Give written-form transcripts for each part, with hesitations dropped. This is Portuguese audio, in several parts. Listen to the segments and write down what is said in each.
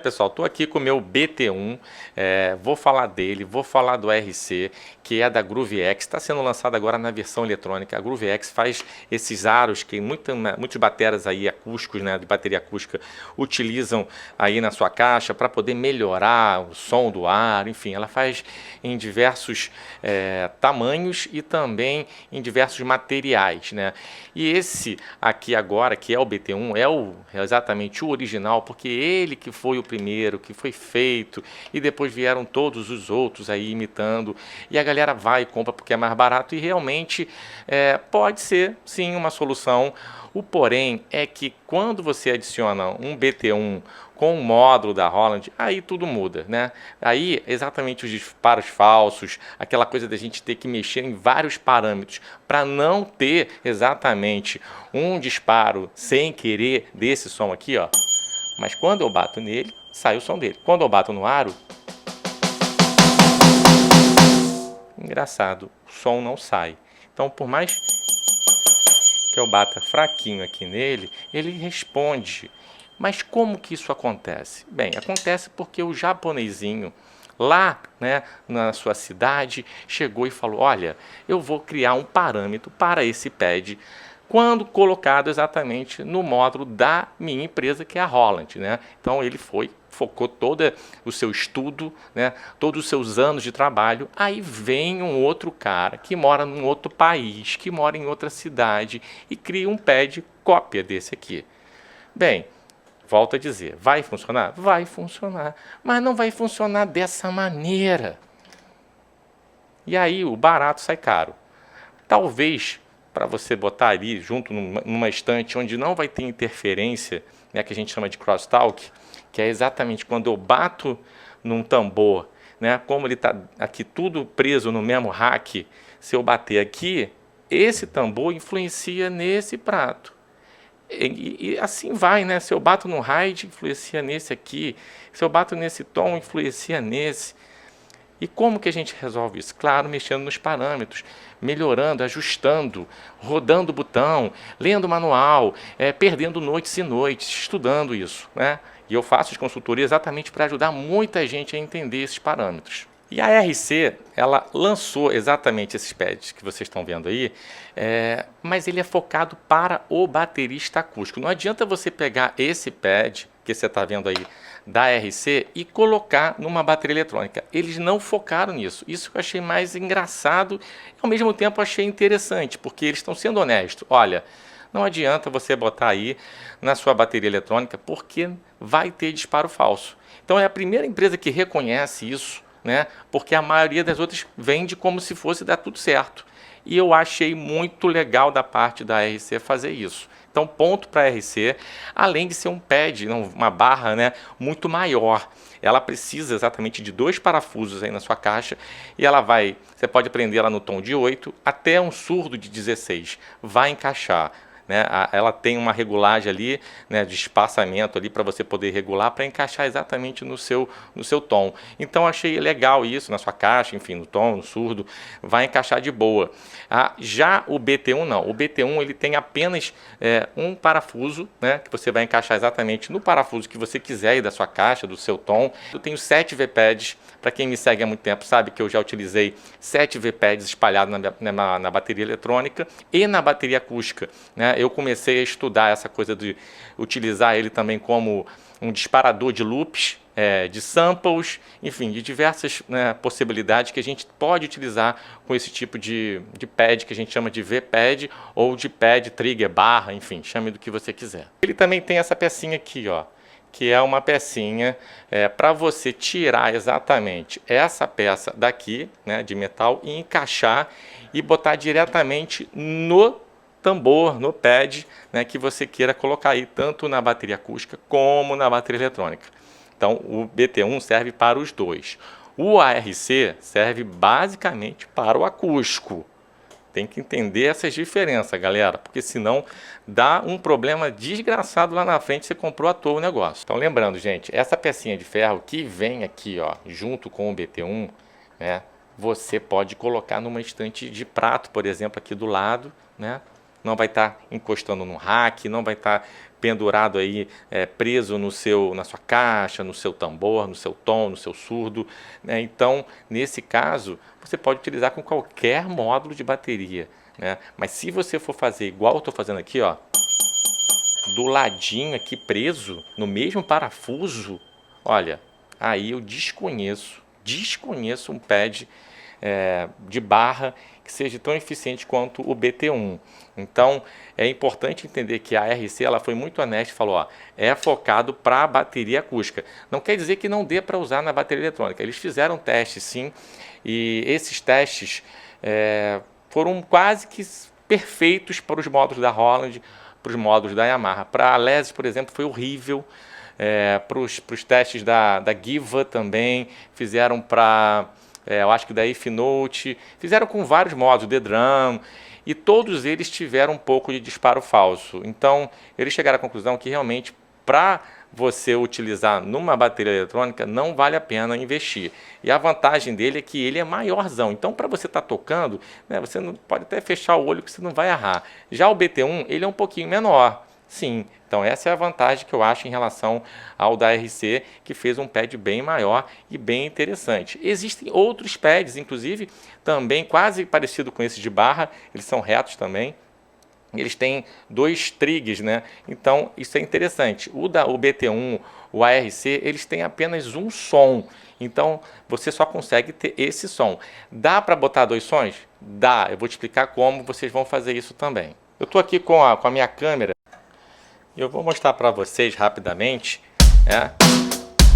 pessoal, estou aqui com o meu BT1, vou falar dele, vou falar do RC, que é da GrooveX, está sendo lançado agora na versão eletrônica. A GrooveX faz esses aros que muitos bateras aí acústicos, né, de bateria acústica, utilizam aí na sua caixa para poder melhorar o som do ar, enfim, ela faz em diversos tamanhos e também em diversos materiais, né? E esse aqui agora, que é o BT1, é exatamente o original, porque ele que foi o primeiro, que foi feito, e depois vieram todos os outros aí imitando, e a galera vai e compra porque é mais barato, e realmente pode ser sim uma solução. O porém é que quando você adiciona um BT1 com o módulo da Roland, aí tudo muda, né? Aí exatamente os disparos falsos, aquela coisa da gente ter que mexer em vários parâmetros para não ter exatamente um disparo sem querer desse som aqui, ó. Mas quando eu bato nele, sai o som dele. Quando eu bato no aro, engraçado, o som não sai. Então, por mais que eu bata fraquinho aqui nele, ele responde. Mas como que isso acontece? Bem, acontece porque o japonesinho lá, né, na sua cidade chegou e falou: olha, eu vou criar um parâmetro para esse pad quando colocado exatamente no módulo da minha empresa, que é a Roland, né? Então ele focou todo o seu estudo, né, todos os seus anos de trabalho. Aí vem um outro cara que mora num outro país, que mora em outra cidade e cria um pad cópia desse aqui. Bem, volto a dizer, vai funcionar? Vai funcionar, mas não vai funcionar dessa maneira. E aí o barato sai caro. Talvez para você botar ali junto numa estante onde não vai ter interferência, né, que a gente chama de crosstalk, que é exatamente quando eu bato num tambor, né, como ele está aqui tudo preso no mesmo rack, se eu bater aqui, esse tambor influencia nesse prato. E assim vai, né? Se eu bato no ride, influencia nesse aqui. Se eu bato nesse tom, influencia nesse. E como que a gente resolve isso? Claro, mexendo nos parâmetros, melhorando, ajustando, rodando o botão, lendo o manual, perdendo noites e noites, estudando isso, né? E eu faço as consultorias exatamente para ajudar muita gente a entender esses parâmetros. E a RC, ela lançou exatamente esses pads que vocês estão vendo aí, mas ele é focado para o baterista acústico. Não adianta você pegar esse pad que você está vendo aí da RC e colocar numa bateria eletrônica. Eles não focaram nisso. Isso que eu achei mais engraçado e ao mesmo tempo achei interessante, porque eles estão sendo honestos. Olha, não adianta você botar aí na sua bateria eletrônica, porque vai ter disparo falso. Então é a primeira empresa que reconhece isso, né? Porque a maioria das outras vende como se fosse dar tudo certo. E eu achei muito legal da parte da RC fazer isso. Então, ponto para a RC, além de ser um pad, uma barra, né, muito maior. Ela precisa exatamente de 2 parafusos aí na sua caixa e você pode prender ela no tom de 8 até um surdo de 16. Vai encaixar. Né? Ela tem uma regulagem ali, né, de espaçamento ali para você poder regular para encaixar exatamente no seu tom. Então achei legal isso na sua caixa, enfim, no tom, no surdo, vai encaixar de boa. Já o BT1 não, o BT1 ele tem apenas um parafuso, né, que você vai encaixar exatamente no parafuso que você quiser aí da sua caixa, do seu tom. Eu tenho 7 V-pads, para quem me segue há muito tempo sabe que eu já utilizei 7 V-pads espalhados na bateria eletrônica e na bateria acústica, né? Eu comecei a estudar essa coisa de utilizar ele também como um disparador de loops, de samples, enfim, de diversas, né, possibilidades que a gente pode utilizar com esse tipo de pad que a gente chama de V-pad ou de pad trigger barra, enfim, chame do que você quiser. Ele também tem essa pecinha aqui, ó, que é uma pecinha para você tirar exatamente essa peça daqui, né, de metal e encaixar e botar diretamente no tambor, no pad, né, que você queira colocar aí, tanto na bateria acústica como na bateria eletrônica. Então, o BT1 serve para os dois. O ARC serve basicamente para o acústico. Tem que entender essas diferenças, galera, porque senão dá um problema desgraçado lá na frente, você comprou à toa o negócio. Então, lembrando, gente, essa pecinha de ferro que vem aqui, ó, junto com o BT1, né, você pode colocar numa estante de prato, por exemplo, aqui do lado, né? não vai estar encostando no rack, não vai estar pendurado aí, preso na sua caixa, no seu tambor, no seu tom, no seu surdo, né? Então, nesse caso, você pode utilizar com qualquer módulo de bateria, né? Mas se você for fazer igual eu estou fazendo aqui, ó, do ladinho aqui preso, no mesmo parafuso, olha, aí eu desconheço um pad de barra que seja tão eficiente quanto o BT1. Então, é importante entender que a RC ela foi muito honesta e falou, ó, é focado para bateria acústica. Não quer dizer que não dê para usar na bateria eletrônica. Eles fizeram testes, sim, e esses testes foram quase que perfeitos para os módulos da Roland, para os módulos da Yamaha. Para a Alesis, por exemplo, foi horrível. Para os testes da Giva também, fizeram para... eu acho que da If Note, fizeram com vários modos, The Drum, e todos eles tiveram um pouco de disparo falso. Então, eles chegaram à conclusão que realmente, para você utilizar numa bateria eletrônica, não vale a pena investir. E a vantagem dele é que ele é maiorzão. Então, para você estar tocando, né, você não pode até fechar o olho que você não vai errar. Já o BT1, ele é um pouquinho menor. Sim, então essa é a vantagem que eu acho em relação ao da RC, que fez um pad bem maior e bem interessante. Existem outros pads, inclusive, também quase parecido com esse de barra, eles são retos também. Eles têm 2 triggers, né? Então isso é interessante. O BT1, o ARC, eles têm apenas um som. Então você só consegue ter esse som. Dá para botar 2 sons? Dá. Eu vou te explicar como vocês vão fazer isso também. Eu estou aqui com a minha câmera. Eu vou mostrar para vocês rapidamente,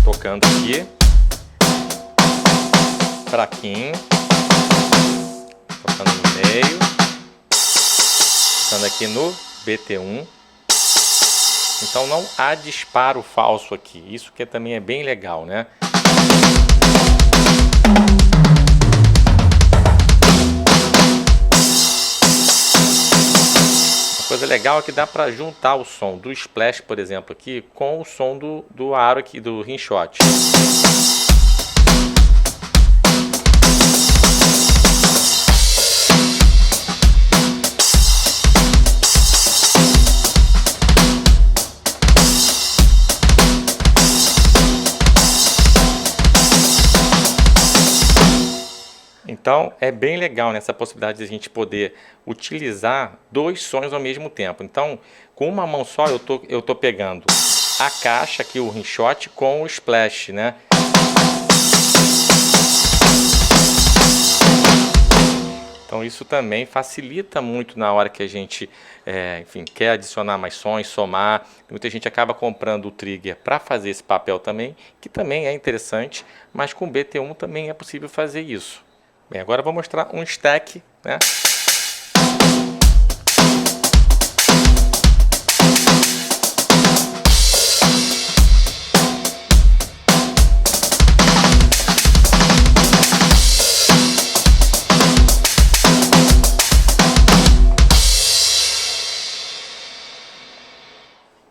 tocando aqui, fraquinho, tocando no meio, tocando aqui no BT1. Então não há disparo falso aqui, isso que também é bem legal, né? Coisa legal é que dá para juntar o som do splash, por exemplo, aqui com o som do aro aqui do rimshot. Então, é bem legal nessa possibilidade de a gente poder utilizar 2 sons ao mesmo tempo. Então, com uma mão só, eu tô pegando a caixa aqui, o rimshot, com o splash, né? Então, isso também facilita muito na hora que a gente, enfim, quer adicionar mais sons, somar. Muita gente acaba comprando o trigger para fazer esse papel também, que também é interessante, mas com o BT1 também é possível fazer isso. Bem, agora eu vou mostrar um stack, né?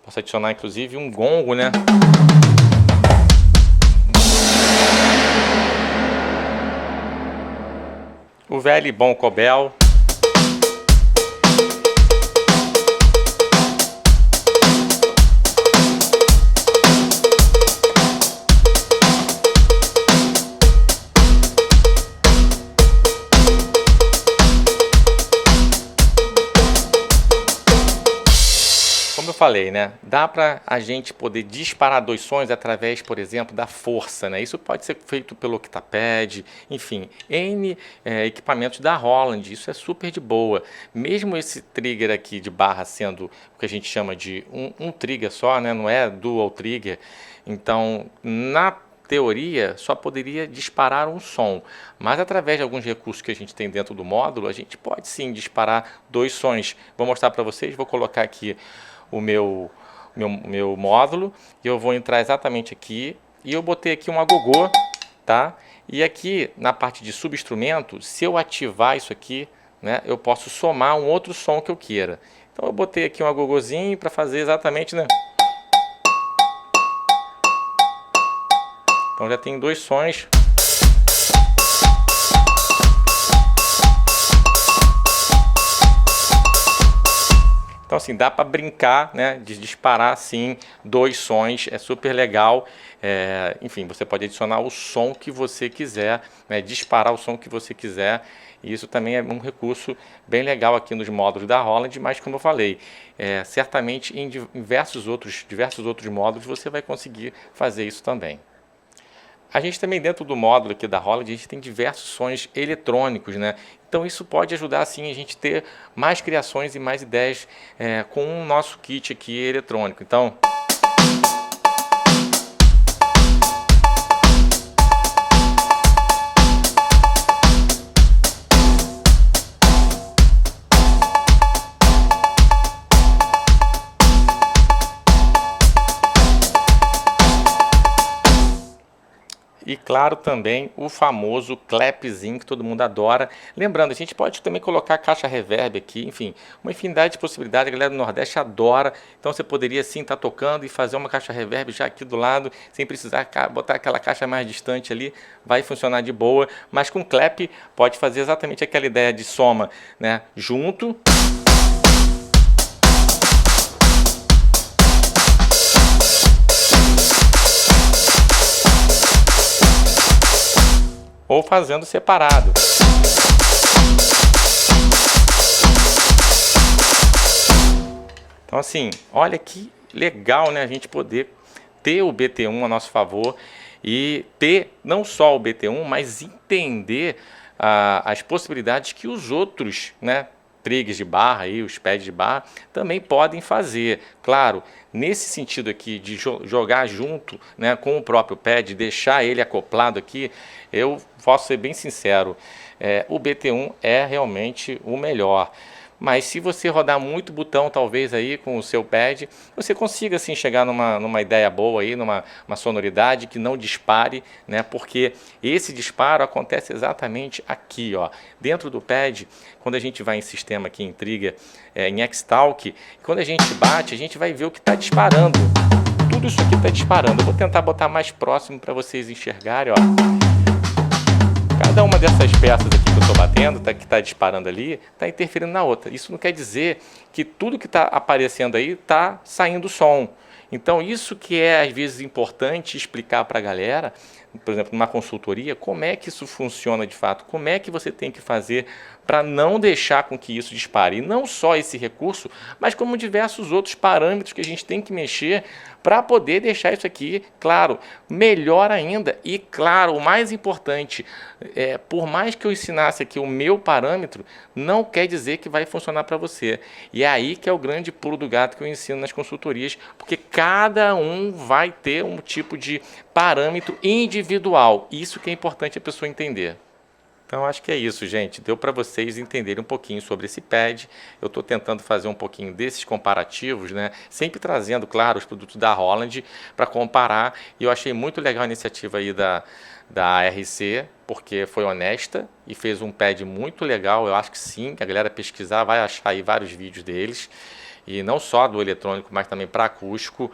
Posso adicionar inclusive um gongo, né? O velho e bom cobel. Como eu falei, né? Dá para a gente poder disparar 2 sons através, por exemplo, da força, né? Isso pode ser feito pelo octapad, enfim, N equipamentos da Roland, isso é super de boa. Mesmo esse trigger aqui de barra sendo o que a gente chama de um trigger só, né? Não é dual trigger, então na teoria só poderia disparar um som, mas através de alguns recursos que a gente tem dentro do módulo, a gente pode sim disparar 2 sons. Vou mostrar para vocês, vou colocar aqui o meu módulo e eu vou entrar exatamente aqui e eu botei aqui um agogô, tá? E aqui na parte de subinstrumento, se eu ativar isso aqui, né, eu posso somar um outro som que eu queira. Então eu botei aqui um agogôzinho para fazer exatamente, né? Então já tem 2 sons. assim, dá para brincar, né, de disparar assim 2 sons, é super legal. Enfim, você pode adicionar o som que você quiser, né, disparar o som que você quiser. E isso também é um recurso bem legal aqui nos módulos da Roland, mas como eu falei, certamente em diversos outros módulos você vai conseguir fazer isso também. A gente também dentro do módulo aqui da Roland, a gente tem diversos sons eletrônicos, né? Então isso pode ajudar assim a gente ter mais criações e mais ideias com o nosso kit aqui eletrônico. Então, e claro também o famoso clapzinho que todo mundo adora. Lembrando, a gente pode também colocar caixa reverb aqui, enfim, uma infinidade de possibilidades. A galera do Nordeste adora, então você poderia sim estar tocando e fazer uma caixa reverb já aqui do lado, sem precisar botar aquela caixa mais distante ali, vai funcionar de boa. Mas com clap pode fazer exatamente aquela ideia de soma, né, junto. Ou fazendo separado. Então assim, olha que legal, né, a gente poder ter o BT1 a nosso favor e ter não só o BT1, mas entender as possibilidades que os outros, né, triggers de barra, aí, os pads de barra, também podem fazer. Claro, nesse sentido aqui de jogar junto, né, com o próprio pad, deixar ele acoplado aqui, eu posso ser bem sincero, o BT1 é realmente o melhor. Mas se você rodar muito botão, talvez aí com o seu pad, você consiga assim chegar numa ideia boa aí, numa sonoridade que não dispare, né? Porque esse disparo acontece exatamente aqui, ó, dentro do pad. Quando a gente vai em sistema aqui em trigger, em X-Talk, quando a gente bate, a gente vai ver o que está disparando. Tudo isso aqui está disparando. Eu vou tentar botar mais próximo para vocês enxergarem, ó. Cada uma dessas peças aqui que eu estou batendo, que está disparando ali, está interferindo na outra. Isso não quer dizer que tudo que está aparecendo aí está saindo som. Então isso que é às vezes importante explicar para a galera, por exemplo, numa consultoria, como é que isso funciona de fato, como é que você tem que fazer para não deixar com que isso dispare. E não só esse recurso, mas como diversos outros parâmetros que a gente tem que mexer para poder deixar isso aqui, claro, melhor ainda. E claro, o mais importante, por mais que eu ensinasse aqui o meu parâmetro, não quer dizer que vai funcionar para você. E é aí que é o grande pulo do gato que eu ensino nas consultorias, porque cada um vai ter um tipo de parâmetro individual. Isso que é importante a pessoa entender. Então acho que é isso, gente. Deu para vocês entenderem um pouquinho sobre esse pad. Eu estou tentando fazer um pouquinho desses comparativos, né? Sempre trazendo, claro, os produtos da Roland para comparar. E eu achei muito legal a iniciativa aí da RC, porque foi honesta e fez um pad muito legal. Eu acho que sim, que a galera pesquisar vai achar aí vários vídeos deles. E não só do eletrônico, mas também para acústico,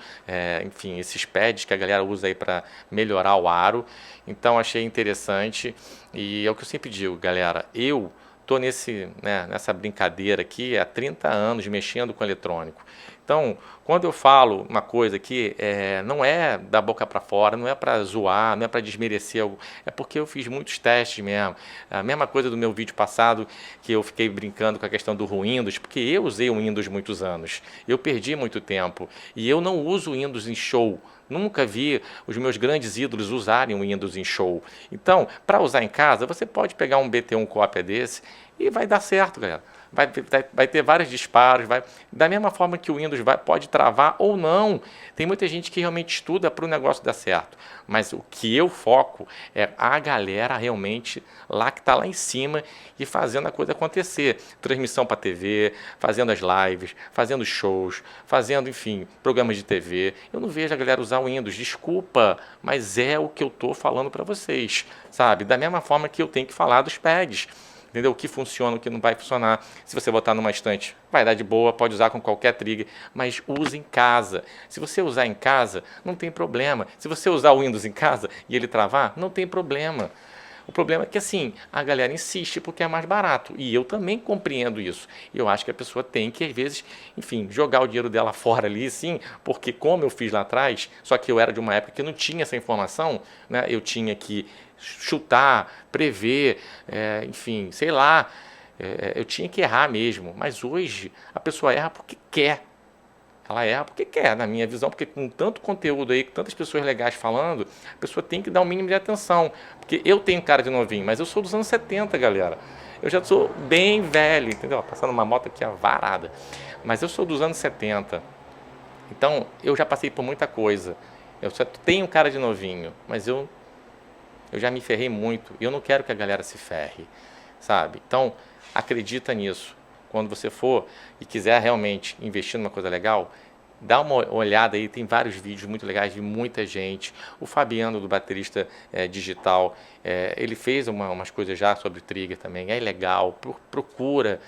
enfim, esses pads que a galera usa aí para melhorar o aro. Então achei interessante e é o que eu sempre digo, galera, eu estou nessa brincadeira aqui há 30 anos mexendo com eletrônico. Então, quando eu falo uma coisa aqui, não é da boca para fora, não é para zoar, não é para desmerecer algo, é porque eu fiz muitos testes mesmo. A mesma coisa do meu vídeo passado, que eu fiquei brincando com a questão do Windows, porque eu usei o Windows muitos anos, eu perdi muito tempo, e eu não uso o Windows em show. Nunca vi os meus grandes ídolos usarem o Windows em show. Então, para usar em casa, você pode pegar um BT1 cópia desse e vai dar certo, galera. Vai ter vários disparos, da mesma forma que o Windows pode travar ou não. Tem muita gente que realmente estuda para o negócio dar certo. Mas o que eu foco é a galera realmente lá que está lá em cima e fazendo a coisa acontecer. Transmissão para TV, fazendo as lives, fazendo shows, fazendo, enfim, programas de TV. Eu não vejo a galera usar o Windows, desculpa, mas é o que eu estou falando para vocês, sabe? Da mesma forma que eu tenho que falar dos pads. Entendeu? O que funciona, o que não vai funcionar. Se você botar numa estante, vai dar de boa, pode usar com qualquer trigger, mas use em casa. Se você usar em casa, não tem problema. Se você usar o Windows em casa e ele travar, não tem problema. O problema é que, assim, a galera insiste porque é mais barato. E eu também compreendo isso. Eu acho que a pessoa tem que, às vezes, enfim, jogar o dinheiro dela fora ali, sim, porque como eu fiz lá atrás, só que eu era de uma época que não tinha essa informação, né? Eu tinha que chutar, prever, enfim, sei lá, eu tinha que errar mesmo. Mas hoje a pessoa erra porque quer. Ela erra porque quer, na minha visão, porque com tanto conteúdo aí, com tantas pessoas legais falando, a pessoa tem que dar um mínimo de atenção. Porque eu tenho cara de novinho, mas eu sou dos anos 70, galera. Eu já sou bem velho, entendeu? Passando uma moto aqui varada. Mas eu sou dos anos 70. Então, eu já passei por muita coisa. Eu só tenho cara de novinho, mas eu já me ferrei muito. E eu não quero que a galera se ferre, sabe? Então, acredita nisso. Quando você for e quiser realmente investir numa coisa legal, dá uma olhada aí, tem vários vídeos muito legais de muita gente. O Fabiano, do Baterista Digital, ele fez umas coisas já sobre trigger também, é legal. Procura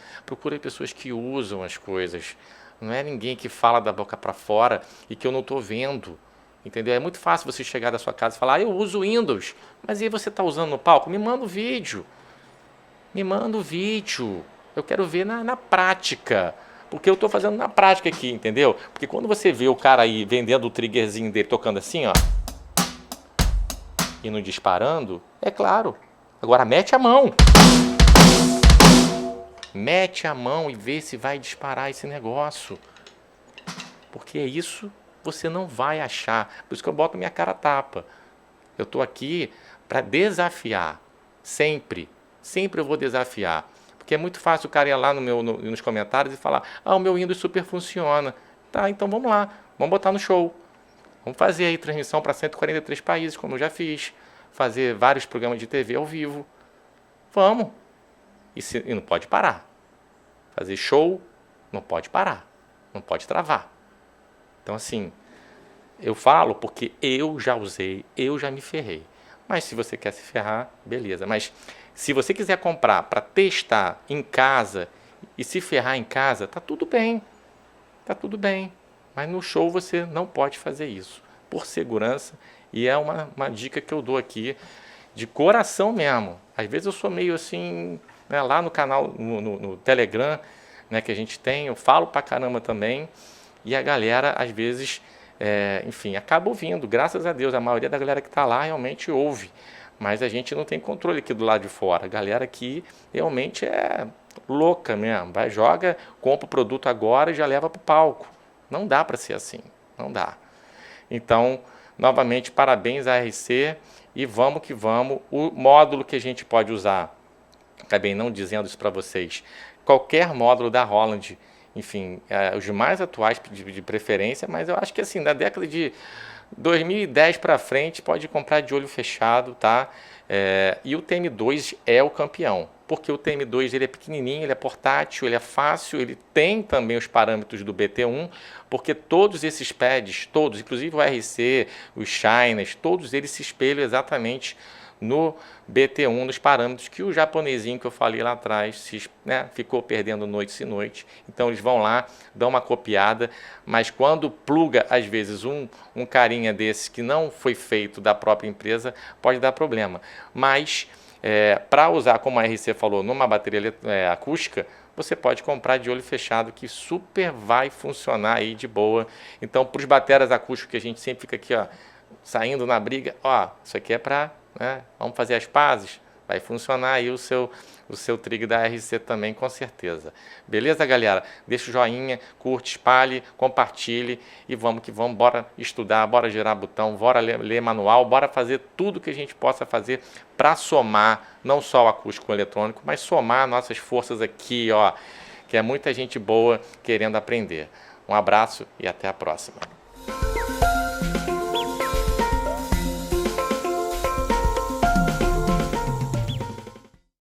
pessoas que usam as coisas. Não é ninguém que fala da boca para fora e que eu não estou vendo. Entendeu? É muito fácil você chegar da sua casa e falar, eu uso Windows, mas e aí você está usando no palco? Me manda o vídeo. Me manda o vídeo. Eu quero ver na prática, porque eu estou fazendo na prática aqui, entendeu? Porque quando você vê o cara aí vendendo o triggerzinho dele, tocando assim, ó, e não disparando, é claro. Agora mete a mão. Mete a mão e vê se vai disparar esse negócio. Porque isso você não vai achar. Por isso que eu boto minha cara a tapa. Eu estou aqui para desafiar. Sempre. Sempre eu vou desafiar. Porque é muito fácil o cara ir lá nos comentários e falar, o meu Windows super funciona. Tá, então vamos lá, vamos botar no show. Vamos fazer aí transmissão para 143 países, como eu já fiz. Fazer vários programas de TV ao vivo. Vamos. E não pode parar. Fazer show, não pode parar. Não pode travar. Então, assim, eu falo porque eu já usei, eu já me ferrei. Mas se você quer se ferrar, beleza. Mas se você quiser comprar para testar em casa e se ferrar em casa, tá tudo bem. Tá tudo bem. Mas no show você não pode fazer isso. Por segurança. E é uma dica que eu dou aqui de coração mesmo. Às vezes eu sou meio assim, né, lá no canal, no Telegram, né, que a gente tem, eu falo pra caramba também. E a galera, às vezes, enfim, acaba ouvindo. Graças a Deus, a maioria da galera que está lá realmente ouve. Mas a gente não tem controle aqui do lado de fora. A galera aqui realmente é louca mesmo. Vai, joga, compra o produto agora e já leva para o palco. Não dá para ser assim. Não dá. Então, novamente, parabéns à RC e vamos que vamos. O módulo que a gente pode usar, acabei não dizendo isso para vocês, qualquer módulo da Roland, enfim, os mais atuais de preferência, mas eu acho que assim, da década de 2010 para frente, pode comprar de olho fechado, tá? E o TM2 é o campeão, porque o TM2 ele é pequenininho, ele é portátil, ele é fácil, ele tem também os parâmetros do BT1, porque todos esses pads, todos, inclusive o RC, os Shiners, todos eles se espelham exatamente no BT1, nos parâmetros que o japonesinho que eu falei lá atrás ficou perdendo noites e noites. Então eles vão lá, dão uma copiada, mas quando pluga às vezes um carinha desses que não foi feito da própria empresa, pode dar problema. Mas para usar, como a RC falou, numa bateria acústica, você pode comprar de olho fechado que super vai funcionar aí de boa. Então para os bateras acústicos que a gente sempre fica aqui, ó, saindo na briga, ó, isso aqui é para, vamos fazer as pazes, vai funcionar aí o seu trigger da RC também, com certeza. Beleza, galera? Deixa o joinha, curte, espalhe, compartilhe e vamos que vamos, bora estudar, bora girar botão, bora ler manual, bora fazer tudo que a gente possa fazer para somar, não só o acústico com o eletrônico, mas somar nossas forças aqui, ó, que é muita gente boa querendo aprender. Um abraço e até a próxima.